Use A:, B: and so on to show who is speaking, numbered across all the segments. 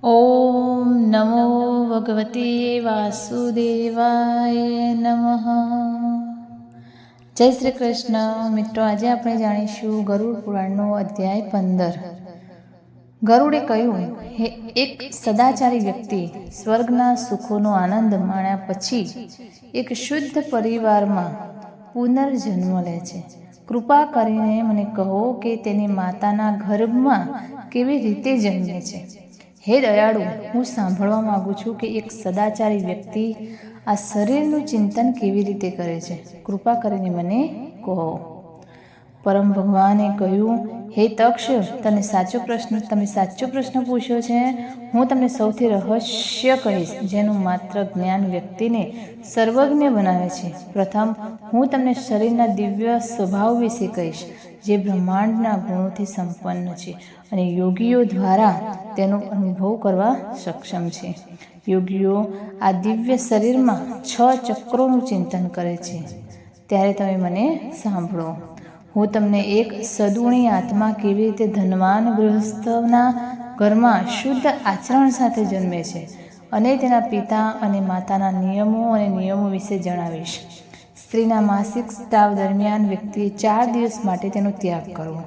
A: ઓમ નમો ભગવતે વાસુદેવાય નમઃ. જય શ્રી કૃષ્ણ. મિત્રો, આજે આપણે જાણીશું ગરુડ પુરાણનો અધ્યાય 15. ગરુડે કહ્યું, હે એક સદાચારી વ્યક્તિ સ્વર્ગના સુખોનો આનંદ માણ્યા પછી એક શુદ્ધ પરિવારમાં પુનર્જન્મ લે છે. કૃપા કરીને મને કહો કે તેની માતાના ગર્ભમાં કેવી રીતે જન્મે છે. હે દયાળુ, હું સાંભળવા માગું છું કે એક સદાચારી વ્યક્તિ આ શરીરનું ચિંતન કેવી રીતે કરે છે. કૃપા કરીને મને કહો. પરમ ભગવાને કહ્યું, હે તક્ષ, તમે સાચો પ્રશ્ન પૂછ્યો છે. હું તમને સૌથી રહસ્ય કહીશ જેનું માત્ર જ્ઞાન વ્યક્તિને સર્વજ્ઞ બનાવે છે. પ્રથમ હું તમને શરીરના દિવ્ય સ્વભાવ વિશે કહીશ, જે બ્રહ્માંડના ગુણોથી સંપન્ન છે અને યોગીઓ દ્વારા તેનો અનુભવ કરવા સક્ષમ છે. યોગીઓ આ દિવ્ય શરીરમાં 6 ચક્રોનું ચિંતન કરે છે. ત્યારે તમે મને સાંભળો. હું તમને એક સદુણી આત્મા કેવી રીતે ધનવાન ગૃહસ્થના ઘરમાં શુદ્ધ આચરણ સાથે જન્મે છે અને તેના પિતા અને માતાના નિયમો વિશે જણાવીશ. સ્ત્રીના માસિક સ્ત્રાવ દરમિયાન વ્યક્તિએ 4 દિવસ માટે તેનો ત્યાગ કરવો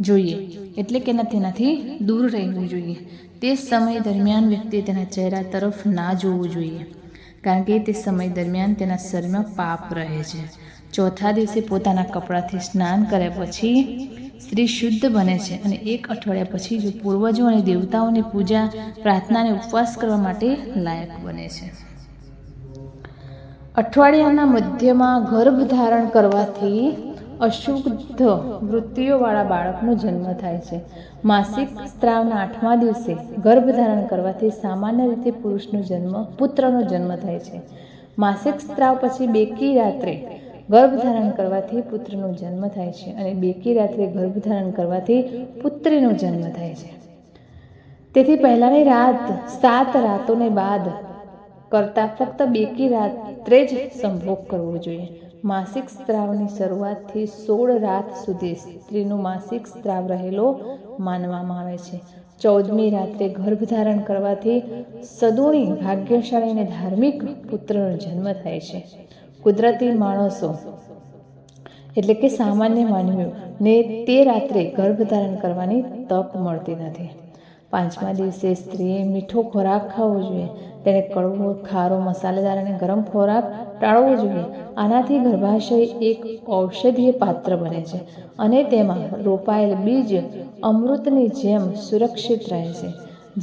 A: જોઈએ, એટલે કે તેનાથી દૂર રહેવું જોઈએ. તે સમય દરમિયાન વ્યક્તિએ તેના ચહેરા તરફ ના જોવું જોઈએ, કારણ કે તે સમય દરમિયાન તેના શરીરમાં પાપ રહે છે. ચોથા દિવસે પોતાના કપડાથી સ્નાન કર્યા પછી સ્ત્રી શુદ્ધ બને છે અને 1 અઠવાડિયા પછી જો પૂર્વજો અને દેવતાઓની પૂજા, પ્રાર્થના અને ઉપવાસ કરવા માટે લાયક બને છે. અઠવાડિયાના મધ્યમાં ગર્ભ ધારણ કરવાથી અશુદ્ધ વૃત્તિઓવાળા બાળકનો જન્મ થાય છે. માસિક સ્ત્રાવના 8મા દિવસે ગર્ભ ધારણ કરવાથી સામાન્ય રીતે પુત્રનો જન્મ થાય છે. માસિક સ્ત્રાવ પછી બેકી રાત્રે ગર્ભ ધારણ કરવાથી પુત્રનો જન્મ થાય છે અને બેકી રાત્રે ગર્ભ ધારણ કરવાથી પુત્રીનો જન્મ થાય છે. તેથી પહેલાની રાત 7 રાતોને બાદ કરતાં ફક્ત બેકી રાત્રે જ સંભોગ કરવો જોઈએ. માસિક સ્ત્રાવની શરૂઆતથી 16 રાત સુધી સ્ત્રીનો માસિક સ્ત્રાવ રહેલો માનવામાં આવે છે. 14મી રાત્રે ગર્ભ ધારણ કરવાથી સદુણી, ભાગ્યશાળી અને ધાર્મિક પુત્રનો જન્મ થાય છે. કુદરતી માણસો એટલે કે સામાન્ય માનવીઓને તે રાત્રે ગર્ભ ધારણ કરવાની તક મળતી નથી. 5મા દિવસે સ્ત્રીએ મીઠો ખોરાક ખાવો જોઈએ. તેને કડવો, ખારો, મસાલેદાર અને ગરમ ખોરાક ટાળવો જોઈએ. આનાથી ગર્ભાશય એક ઔષધીય પાત્ર બને છે અને તેમાં રોપાયેલ બીજ અમૃતની જેમ સુરક્ષિત રહે છે.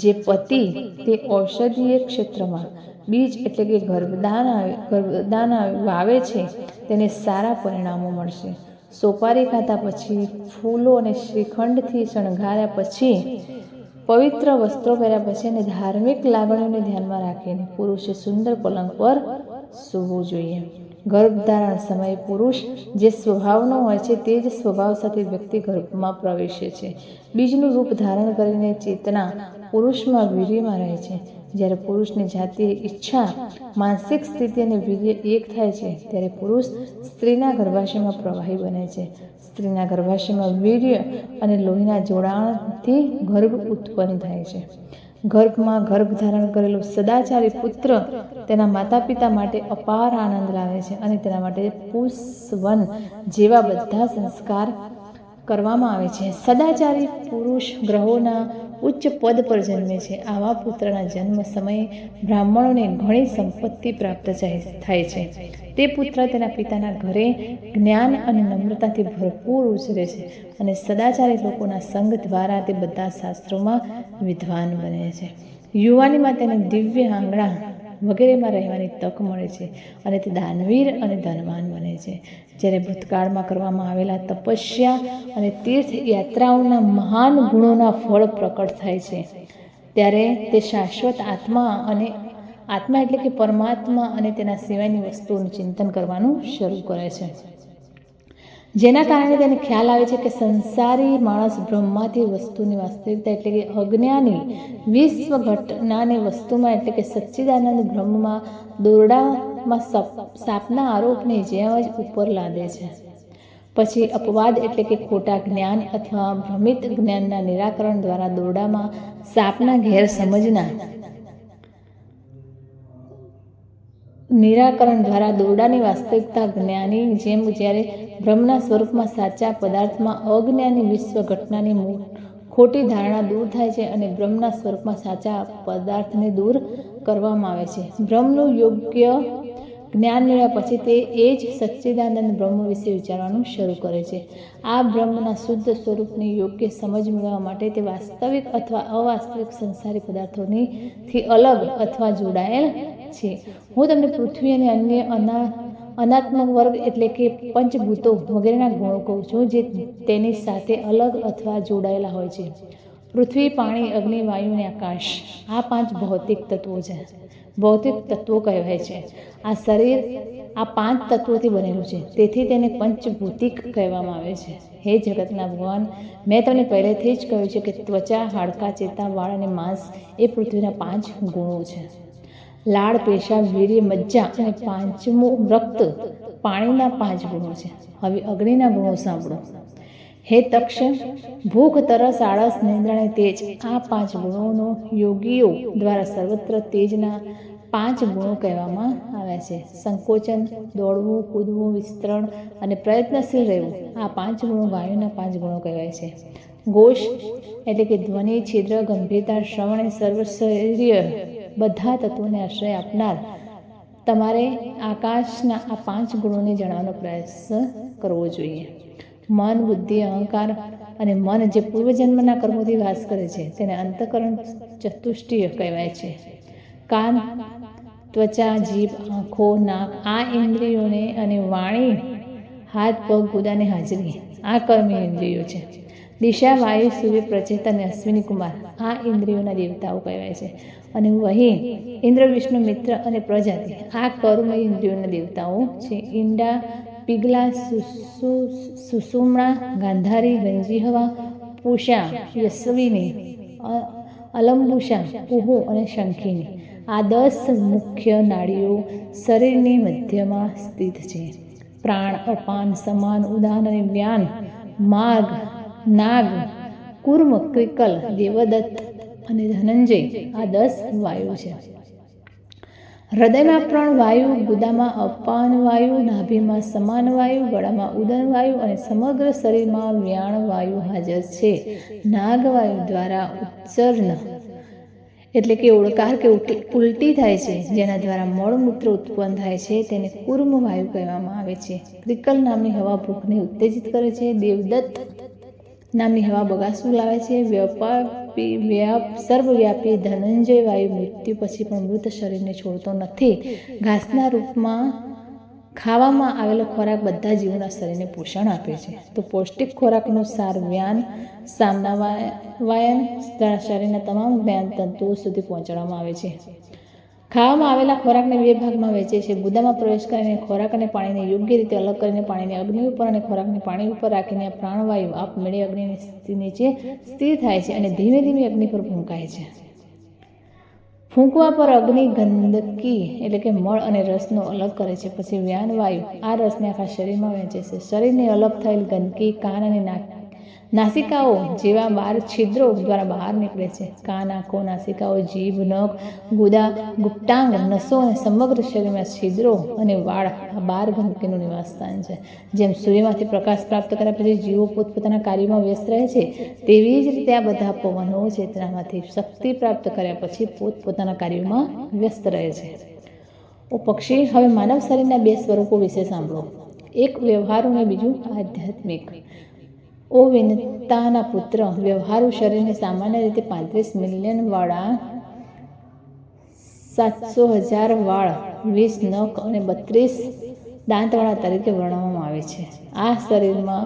A: જે પતિ તે ઔષધીય ક્ષેત્રમાં બીજ એટલે કે ગર્ભદાન વાવે છે તેને સારા પરિણામો મળશે. સોપારી ખાધા પછી, ફૂલો અને શ્રીખંડથી શણગાર્યા પછી, પવિત્ર વસ્ત્રો પહેર્યા પછી અને ધાર્મિક લાગણીઓને ધ્યાનમાં રાખીને પુરુષે સુંદર પલંગ પર સૂવું જોઈએ. ગર્ભધારણ સમયે પુરુષ જે સ્વભાવનો હોય છે તે જ સ્વભાવ સાથે વ્યક્તિ ગર્ભમાં પ્રવેશે છે. બીજનું રૂપ ધારણ કરીને ચેતના પુરુષમાં વીર્યમાં રહે છે. જ્યારે પુરુષની જાતીય ઈચ્છા, માનસિક સ્થિતિ અને વીર્ય એક થાય છે ત્યારે પુરુષ સ્ત્રીના ગર્ભાશયમાં પ્રવાહી બને છે. સ્ત્રીના ગર્ભાશયમાં વીર્ય અને લોહીના જોડાણથી ગર્ભ ઉત્પન્ન થાય છે. ગર્ભમાં ગર્ભ ધારણ કરેલો સદાચારી પુત્ર તેના માતા પિતા માટે અપાર આનંદ લાવે છે અને તેના માટે પુષ્પવન જેવા બધા સંસ્કાર કરવામાં આવે છે. સદાચારી પુરુષ ગ્રહોના ઉચ્ચ પદ પર જન્મે છે. આવા પુત્રના જન્મ સમયે બ્રાહ્મણોને ઘણી સંપત્તિ પ્રાપ્ત થાય છે. તે પુત્ર તેના પિતાના ઘરે જ્ઞાન અને નમ્રતાથી ભરપૂર ઉછરે છે અને સદાચારી લોકોના સંગ દ્વારા તે બધા શાસ્ત્રોમાં વિદ્વાન બને છે. યુવાનીમાં તેને દિવ્ય આંગણા વગેરેમાં રહેવાની તક મળે છે અને તે દાનવીર અને ધનવાન બને છે. જ્યારે ભૂતકાળમાં કરવામાં આવેલા તપસ્યા અને તીર્થ યાત્રાઓના મહાન ગુણોના ફળ પ્રકટ થાય છે ત્યારે તે શાશ્વત આત્મા એટલે કે પરમાત્મા અને તેના સિવાયની વસ્તુઓનું ચિંતન કરવાનું શરૂ કરે છે. જેના કારણે તેને ખ્યાલ આવે છે કે સંસારી માણસ બ્રહ્માથી વસ્તુની વાસ્તવિકતા એટલે કે અજ્ઞાની વિશ્વ ઘટનાની વસ્તુમાં એટલે કે સચ્ચિદાનંદ બ્રહ્મમાં દોરડામાં સાપના આરોપને જેમ જ ઉપર લાદે છે. પછી અપવાદ એટલે કે ખોટા જ્ઞાન અથવા ભ્રમિત જ્ઞાનના નિરાકરણ દ્વારા દોરડામાં સાપના ગેરસમજના નિરાકરણ દ્વારા દોરડાની વાસ્તવિકતા જ્ઞાની જેમ જ્યારે બ્રહ્મના સ્વરૂપમાં સાચા પદાર્થમાં અજ્ઞાની વિશ્વ ઘટનાની ખોટી ધારણા દૂર થાય છે અને બ્રહ્મના સ્વરૂપમાં સાચા પદાર્થને દૂર કરવામાં આવે છે. બ્રહ્મનું યોગ્ય જ્ઞાન મેળવ્યા પછી તે એ જ સચ્ચિદાનંદ બ્રહ્મ વિશે વિચારવાનું શરૂ કરે છે. આ બ્રહ્મના શુદ્ધ સ્વરૂપની યોગ્ય સમજ મેળવવા માટે તે વાસ્તવિક અથવા અવાસ્તવિક સંસારી પદાર્થોથી અલગ અથવા જોડાયેલ છે. હું તમને પૃથ્વી અને અન્ય અનાત્મક વર્ગ એટલે કે પંચભૂતો વગેરેના ગુણો કહું છું જે તેની સાથે અલગ અથવા જોડાયેલા હોય છે. પૃથ્વી, પાણી, અગ્નિ, વાયુ અને આકાશ આ 5 ભૌતિક તત્વો છે. ભૌતિક તત્વો કહેવાય છે. આ શરીર આ 5 તત્વોથી બનેલું છે, તેથી તેને પંચભૂતિક કહેવામાં આવે છે. હે જગતના ભગવાન, મેં તમને પહેલેથી જ કહ્યું છે કે ત્વચા, હાડકાં, ચેતા, વાળ અને માંસ એ પૃથ્વીના 5 ગુણો છે. લાળ, પેશાબ, વીર્ય, મજ્જા અને 5મું રક્ત પાણીના 5 ગુણો છે. હવે અગ્નિના ગુણો સાંભળો. હે તક્ષ, ભૂખ, તરસ, આળસ, નિંદ્રા અને તેજ આ 5 ગુણોનો યોગીઓ દ્વારા સર્વત્ર તેજના 5 ગુણો કહેવામાં આવ્યા છે. સંકોચન, દોડવું, કૂદવું, વિસ્તરણ અને પ્રયત્નશીલ રહેવું આ 5 ગુણો વાયુના 5 ગુણો કહેવાય છે. ઘોષ એટલે કે ધ્વનિ, છિદ્ર, ગંભીરતા, શ્રવણ અને સર્વશરીય બધા તત્વોને આશ્રય આપનાર તમારે આકાશના આ 5 ગુણોને જાણવાનો પ્રયાસ કરવો જોઈએ. મન, બુદ્ધિ, અહંકાર અને મન જે પૂર્વજન્મના કર્મોથી વાસ કરે છે તેને અંતઃકરણ ચતુષ્ટિય કહેવાય છે. કાન, ત્વચા, જીભ, આંખો, નાક આ ઇન્દ્રિયોને અને વાણી, હાથ, પગ, ગુદાની હાજરી આ કર્મી ઇન્દ્રિયો છે. દિશા, વાયુ, સૂર્ય, પ્રચેત અને અશ્વિની કુમાર આ ઇન્દ્રિયોના દેવતાઓ કહેવાય છે. અને વહી, ઇન્દ્ર, વિષ્ણુ, મિત્ર અને પ્રજાતિ આ કર્મ ઇન્દ્રિયોના દેવતાઓ છે. ઈંડા, પીગલા, સુષુમ્ના, ગાંધારી, ગંજીહવા, પૂષા, યશવિની, અલંબુષા, કુહુ અને શંખિની આ 10 મુખ્ય નાડીઓ શરીરની મધ્યમાં સ્થિત છે. પ્રાણ, અપાન, સમાન, ઉદાન અને વ્યાન, માર્ગ, નાગ, કુર્મ, ક્રિકલ, દેવદત્ત અને ધનંજય આ 10 વાયુ છે. હૃદયમાં પ્રાણ વાયુ, ગુદામાં અપાન વાયુ, નાભીમાં સમાન વાયુ, ગળામાં ઉદન વાયુ અને સમગ્ર શરીરમાં વ્યાણ વાયુ હાજર છે. નાગવાયુ દ્વારા ઉત્સર્જન એટલે કે ઓળકાર કે ઉલટી થાય છે, જેના દ્વારા મળમૂત્ર ઉત્પન્ન થાય છે તેને કુર્મ વાયુ કહેવામાં આવે છે. ક્રિકલ નામની હવા ભૂખને ઉત્તેજિત કરે છે. દેવદત્ત નામની હવા બગાસું લાવે છે. સર્વવ્યાપી ધનંજય વાયુ મૃત્યુ પછી પણ મૃત શરીરને છોડતો નથી. ઘાસના રૂપમાં ખાવામાં આવેલો ખોરાક બધા જીવોના શરીરને પોષણ આપે છે. તો પૌષ્ટિક ખોરાકનું સાર વ્યાન, સામના વાયન શરીરના તમામ જ્ઞાન તંતુઓ સુધી પહોંચાડવામાં આવે છે. ખાવામાં આવેલા ખોરાકને 2 ભાગમાં વહેંચે છે. ગુદામાં પ્રવેશ કરીને ખોરાક અને પાણીને યોગ્ય રીતે અલગ કરીને પાણીને અગ્નિ ઉપર અને ખોરાકને પાણી ઉપર રાખીને પ્રાણવાયુ આપમેળે અગ્નિની નીચે સ્થિર થાય છે અને ધીમે ધીમે અગ્નિ પર ફૂંકાય છે. ફૂંકવા પર અગ્નિ ગંદકી એટલે કે મળ અને રસનો અલગ કરે છે. પછી વ્યાન વાયુ આ રસને આખા શરીરમાં વહેંચે છે. શરીરની અલગ થયેલ ગંદકી કાન અને નાસિકાઓ જેવા 12 છિદ્રો દ્વારા બહાર નીકળે છે. કાન, આંખો, નાસિકાઓ, જીભ, નખ, ગુદા, ગુપ્તાંગ, નસો અને સમગ્ર શરીરમાં છિદ્રો અને વાળ આ 12 ગંદકીનું નિવાસસ્થાન છે. જેમ સૂર્યમાંથી પ્રકાશ પ્રાપ્ત કર્યા પછી જીવો પોતપોતાના કાર્યમાં વ્યસ્ત રહે છે, તેવી જ રીતે આ બધા પવનો ચેતનામાંથી શક્તિ પ્રાપ્ત કર્યા પછી પોતપોતાના કાર્યોમાં વ્યસ્ત રહે છે. ઓ પક્ષી, હવે માનવ શરીરના 2 સ્વરૂપો વિશે સાંભળો. એક વ્યવહારુ અને બીજું આધ્યાત્મિક. ઓ વિનતાના પુત્ર, વ્યવહારુ શરીરને સામાન્ય રીતે 35 મિલિયન વાળા, 700,000 વાળ, 20 નખ અને 32 દાંતવાળા તરીકે વર્ણવવામાં આવે છે. આ શરીરમાં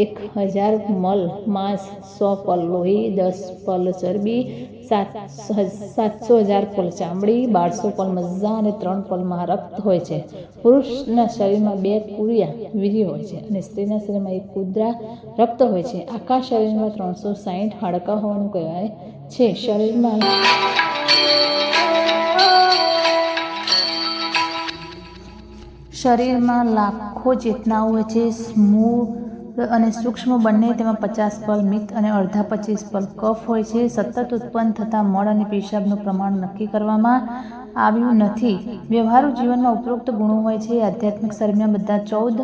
A: 1000 મલ માંસ, 100 પલ લોહી, 10 પલ ચરબી, 700,000 પલ ચામડી, 1200 પલ મજ્જા અને 3 પલમાં રક્ત હોય છે. પુરુષના શરીરમાં 2 કુરિયા વીર્ય હોય છે અને સ્ત્રીના શરીરમાં 1 કુદ્રા રક્ત હોય છે. આખા શરીરમાં 360 હાડકાં હોવાનું કહેવાય છે. શરીરમાં લાખો ચેતનાઓ હોય છે. અને સૂક્ષ્મ બંને, તેમાં 50 પલ મિત અને અડધા 25 પલ કફ હોય છે. સતત ઉત્પન્ન થતા મળ અને પેશાબનું પ્રમાણ નક્કી કરવામાં આવ્યું નથી. વ્યવહારુ જીવનમાં ઉપરોક્ત ગુણો હોય છે. આધ્યાત્મિક શરીરમાં બધા 14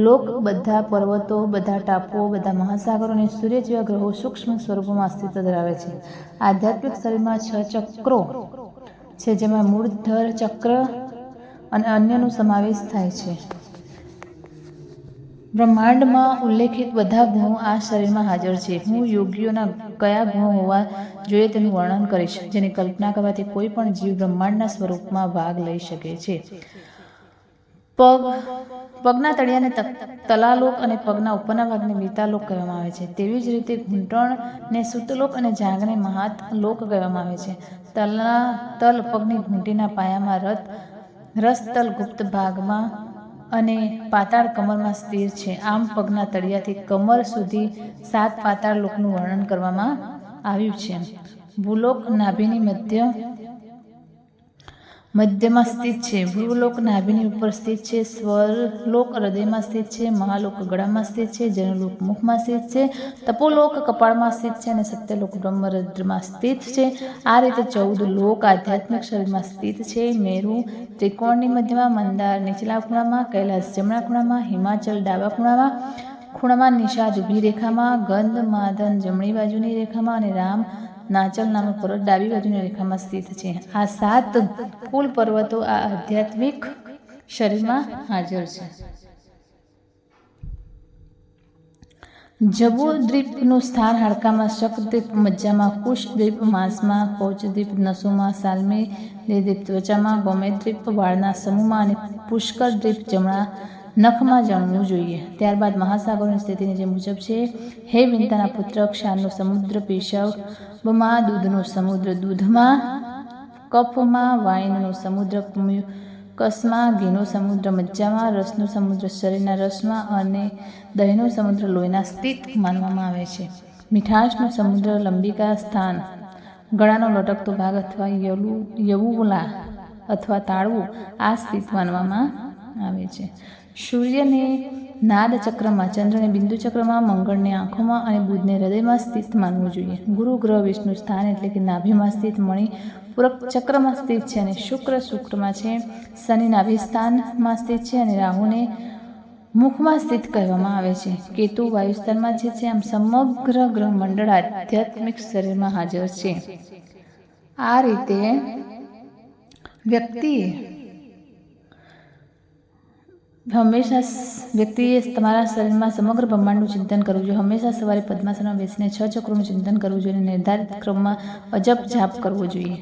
A: લોક, બધા પર્વતો, બધા ટાપુઓ, બધા મહાસાગરો અને સૂર્ય જેવા ગ્રહો સૂક્ષ્મ સ્વરૂપોમાં અસ્તિત્વ ધરાવે છે. આધ્યાત્મિક શરીરમાં 6 ચક્રો છે, જેમાં મૂળધર ચક્ર અને અન્યનો સમાવેશ થાય છે. બ્રહ્માંડમાં ઉલ્લેખિત બધા ગુણો આ શરીરમાં હાજર છે. હું યોગીઓના કયા ગુણો હોવા જોઈએ તેનું વર્ણન કરીશ, જેની કલ્પના કરવાથી કોઈ પણ જીવ બ્રહ્માંડના સ્વરૂપમાં ભાગ લઈ શકે છે. પગના તળિયાને તલાલોક અને પગના ઉપરના ભાગને વિતાલોક કહેવામાં આવે છે. તેવી જ રીતે ઘૂંટણને સુતલોક અને જાંઘને મહાતલોક કહેવામાં આવે છે. તલ પગની ઘૂંટીના પાયામાં, રસતલ ગુપ્ત ભાગમાં અને પાતાળ કમરમાં સ્થિર છે. આમ પગના તળિયાથી કમર સુધી 7 પાતાળ લોકનું વર્ણન કરવામાં આવ્યું છે. ભૂલોક નાભિની મધ્યમાં સ્થિત છે. ભ્રુલોક નાભિની ઉપર સ્થિત છે. સ્વરલોક હૃદયમાં સ્થિત છે. મહાલોક ગળામાં સ્થિત છે. જનલોક મુખમાં સ્થિત છે. તપોલોક કપાળમાં સ્થિત છે અને સત્યલોક બ્રહ્મરંધ્રમાં સ્થિત છે. આ રીતે 14 લોક આધ્યાત્મિક શરીરમાં સ્થિત છે. મેરુ ત્રિકોણની મધ્યમાં, મંદાર નીચલા ખૂણામાં, કૈલાસ જમણા ખૂણામાં, હિમાચલ ડાબા ખૂણામાં, નિષાદ ઊભી રેખામાં, ગંધમાદન જમણી બાજુની રેખામાં અને રામ નાચલ નામનો પર્વત ડાબી બાજુની રેખામાં સ્થિત છે. આ 7 કુલ પર્વતો આ આધ્યાત્મિક શરીરમાં હાજર છે. જબુદ્વીપનું સ્થાન હાડકામાં, શકદ્વીપ મજ્જામાં, કુશદ્વીપ માંસમાં, કૌચદ્વીપ નસોમાં, સાલમેલીદ્વીપ ત્વચામાં, ગોમેદ્વીપ વાળના સમૂહમાં અને પુષ્કરદ્વીપ જમણા નખમાં જાણવું જોઈએ. ત્યારબાદ મહાસાગરોની સ્થિતિ નીચે મુજબ છે. હે વિંતાના પુત્ર, ક્ષારનો સમુદ્ર પેશાબમાં, દૂધનો સમુદ્ર દૂધમાં, કફમાં, વાઇનનો સમુદ્ર મ્યુકસમાં, ઘીનો સમુદ્ર મજ્જામાં, રસનો સમુદ્ર શરીરના રસમાં અને દહીંનો સમુદ્ર લોહીના સ્થિત માનવામાં આવે છે. મીઠાશનો સમુદ્ર લંબિકા સ્થાન, ગળાનો લટકતો ભાગ અથવા યવુલા અથવા તાળવું આ સ્થિત માનવામાં આવે છે. સૂર્યને નાદ ચક્રમાં, ચંદ્રને બિંદુ ચક્રમાં, મંગળને આંખોમાં અને બુધને હૃદયમાં સ્થિત માનવું જોઈએ. ગુરુ ગ્રહ વિષ્ણુ સ્થાન એટલે કે નાભિમાં સ્થિત, મણિપૂરક ચક્રમાં સ્થિત છે અને શુક્રમાં છે. શનિ નાભિ સ્થાનમાં સ્થિત છે અને રાહુને મુખમાં સ્થિત કહેવામાં આવે છે. કેતુ વાયુસ્થાનમાં છે. આમ સમગ્ર ગ્રહ મંડળ આધ્યાત્મિક શરીરમાં હાજર છે. આ રીતે વ્યક્તિએ તમારા શરીરમાં સમગ્ર બ્રહ્માંડનું ચિંતન કરવું જોઈએ. હંમેશા સવારે પદ્માસનમાં બેસીને 6 ચક્રોનું ચિંતન કરવું જોઈએ અને નિર્ધારિત ક્રમમાં અજપ જાપ કરવો જોઈએ.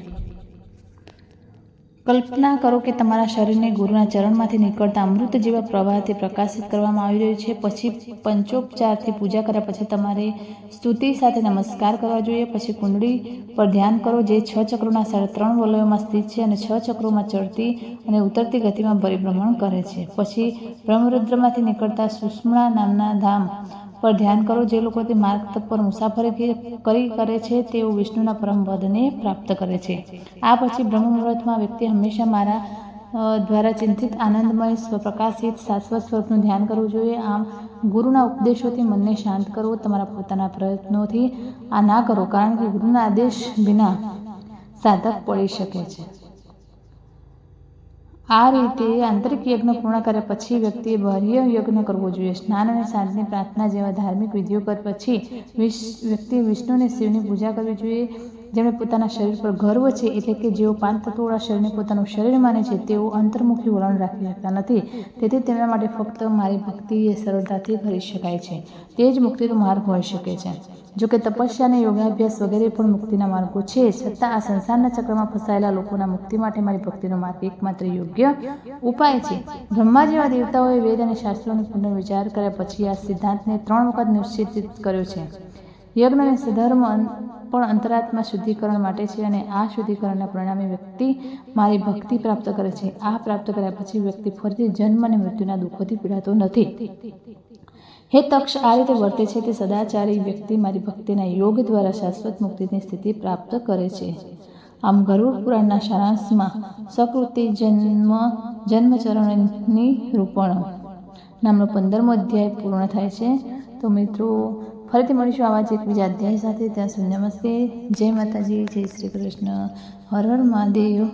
A: કલ્પના કરો કે તમારા શરીરને ગુરુના ચરણમાંથી નીકળતા અમૃત જેવા પ્રવાહથી પ્રકાશિત કરવામાં આવી રહ્યું છે. પછી પંચોપચારથી પૂજા કર્યા પછી તમારે સ્તુતિ સાથે નમસ્કાર કરવા જોઈએ. પછી કુંડળી પર ધ્યાન કરો, જે 6 ચક્રોના 3.5 વલયોમાં સ્થિત છે અને 6 ચક્રોમાં ચડતી અને ઉતરતી ગતિમાં પરિભ્રમણ કરે છે. પછી બ્રહ્મરુદ્રમાંથી નીકળતા સુષુમ્ના નામના ધામ પર ધ્યાન કરો. જે લોકો તે માર્ગ પર મુસાફરી કરે છે તેઓ વિષ્ણુના પરમ પદને પ્રાપ્ત કરે છે. આ પછી બ્રહ્મ મુહૂર્તમાં વ્યક્તિ હંમેશા મારા દ્વારા ચિંતિત આનંદમય સ્વપ્રકાશિત શાશ્વત સ્વરૂપનું ધ્યાન કરવું જોઈએ. આમ ગુરુના ઉપદેશોથી મનને શાંત કરવો. તમારા પોતાના પ્રયત્નોથી આ ના કરો, કારણ કે ગુરુના આદેશ વિના સાધક પડી શકે છે. આ રીતે આંતરિક યજ્ઞ પૂર્ણ કર્યા પછી વ્યક્તિએ બાહ્ય યજ્ઞ કરવો જોઈએ. સ્નાન અને સાંજની પ્રાર્થના જેવા ધાર્મિક વિધિઓ કર્યા પછી વ્યક્તિએ વિષ્ણુ અને શિવની પૂજા કરવી જોઈએ. જેમણે પોતાના શરીર પર ગર્વ છે, એટલે કે જેઓ 5 તત્વોવાળા શરીરને પોતાનું શરીર માને છે, તેઓ અંતર્મુખી વલણ રાખી શકતા નથી. તેથી તેમના માટે ફક્ત મારી ભક્તિ એ સરળતાથી કરી શકાય છે. તે જ મુક્તિનો માર્ગ હોઈ શકે છે. જોકે તપસ્યા અને યોગાભ્યાસ વગેરે પણ મુક્તિના માર્ગો છે, છતાં આ સંસારના ચક્રમાં ફસાયેલા લોકોના મુક્તિ માટે મારી ભક્તિનો માર્ગ એકમાત્ર યોગ્ય ઉપાય છે. બ્રહ્મા જેવા દેવતાઓએ વેદ અને શાસ્ત્રોનો પુનર્વિચાર કર્યા પછી આ સિદ્ધાંતને 3 વખત નિશ્ચિત કર્યો છે. યજ્ઞ અને સધર્મ પણ અંતરાત્મા શુદ્ધિકરણ માટે છે અને આ શુદ્ધિકરણના પરિણામે વ્યક્તિ મારી ભક્તિ પ્રાપ્ત કરે છે. આ પ્રાપ્ત કર્યા પછી વ્યક્તિ ફરીથી જન્મ અને મૃત્યુના દુઃખોથી પીડાતો નથી. હે તક્ષ, આ રીતે વર્તે છે તે સદાચારી વ્યક્તિ મારી ભક્તિના યોગ દ્વારા શાશ્વત મુક્તિની સ્થિતિ પ્રાપ્ત કરે છે. આમ ગરુડ પુરાણના સારાંશમાં સકૃતિ જન્મચરણની રૂપણ નામનો 15મો અધ્યાય પૂર્ણ થાય છે. તો મિત્રો ફરીથી મળીશું આવા જ એક બીજા અધ્યાય સાથે. ત્યાં સુધી નમસ્તે, જય માતાજી, જય શ્રી કૃષ્ણ, હર હર મહાદેવ.